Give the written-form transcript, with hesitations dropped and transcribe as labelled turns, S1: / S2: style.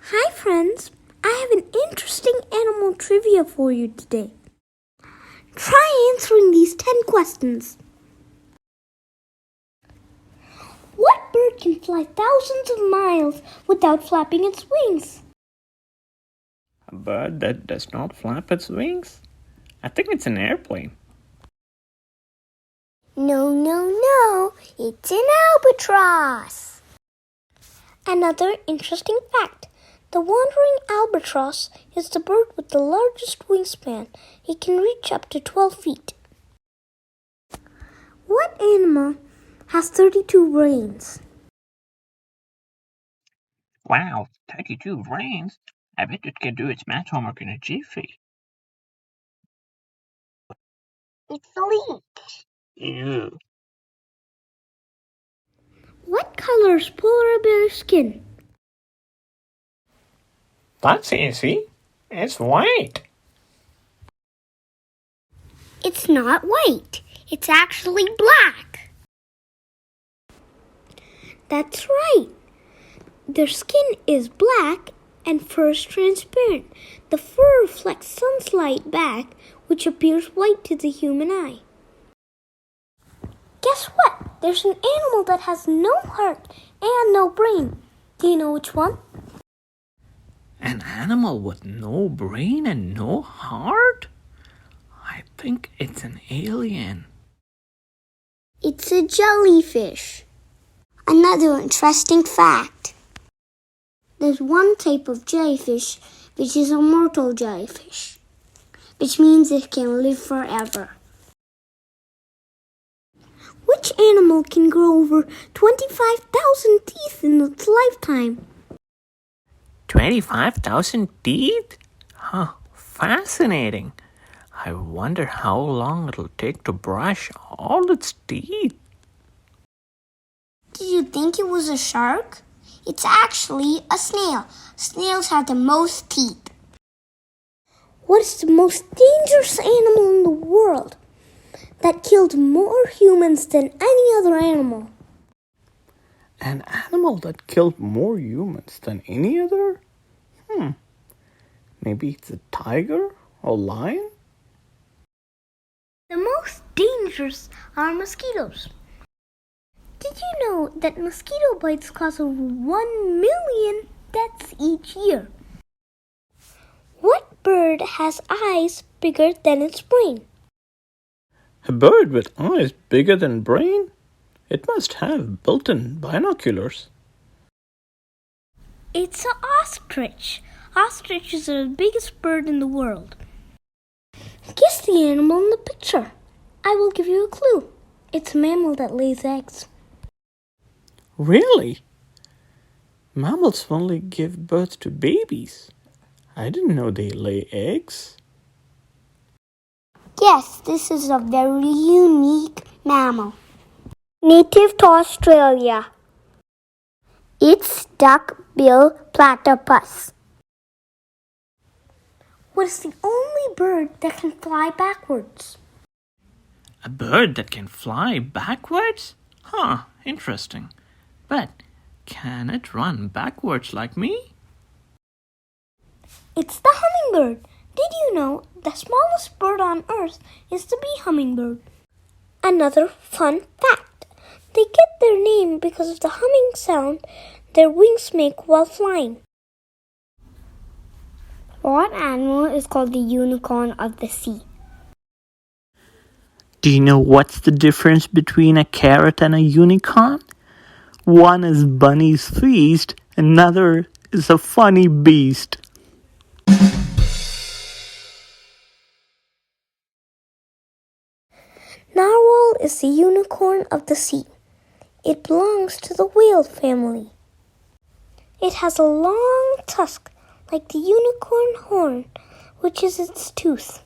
S1: Hi friends, I have an interesting animal trivia for you today. Try answering these 10 questions. What bird can fly thousands of miles without flapping its wings?
S2: A bird that does not flap its wings? I think it's an airplane.
S3: No, it's an albatross.
S1: Another interesting fact. The wandering albatross is the bird with the largest wingspan. It can reach up to 12 feet. What animal has 32 brains?
S2: Wow, 32 brains? I bet it can do its math homework in a jiffy.
S3: It's a leech.
S2: Ew.
S1: What color is polar bear's skin?
S2: That's easy. It's white.
S3: It's not white. It's actually black.
S1: That's right. Their skin is black and fur is transparent. The fur reflects sunlight back, which appears white to the human eye. Guess what? There's an animal that has no heart and no brain. Do you know which one?
S2: An animal with no brain and no heart? I think it's an alien.
S3: It's a jellyfish. Another interesting fact. There's one type of jellyfish which is a mortal jellyfish, which means it can live forever.
S1: Which animal can grow over 25,000 teeth in its lifetime?
S2: 25,000 teeth? Huh, fascinating. I wonder how long it'll take to brush all its teeth.
S3: Did you think it was a shark? It's actually a snail. Snails have the most teeth.
S1: What is the most dangerous animal in the world that killed more humans than any other animal?
S2: An animal that killed more humans than any other? Maybe it's a tiger or lion?
S1: The most dangerous are mosquitoes. Did you know that mosquito bites cause over 1 million deaths each year? What bird has eyes bigger than its brain?
S2: A bird with eyes bigger than brain? It must have built-in binoculars.
S1: It's an ostrich. Ostriches are the biggest bird in the world. Guess the animal in the picture. I will give you a clue. It's a mammal that lays eggs.
S2: Really? Mammals only give birth to babies. I didn't know they lay eggs.
S3: Yes, this is a very unique mammal. Native to Australia. It's duck-bill platypus.
S1: What is the only bird that can fly backwards?
S2: A bird that can fly backwards? Huh, interesting. But can it run backwards like me?
S1: It's the hummingbird. Did you know the smallest bird on earth is the bee hummingbird? Another fun fact. They get their name because of the humming sound their wings make while flying.
S3: What animal is called the unicorn of the sea?
S2: Do you know what's the difference between a carrot and a unicorn? One is Bunny's feast, another is a funny beast.
S1: Narwhal is the unicorn of the sea. It belongs to the whale family. It has a long tusk like the unicorn horn, which is its tooth.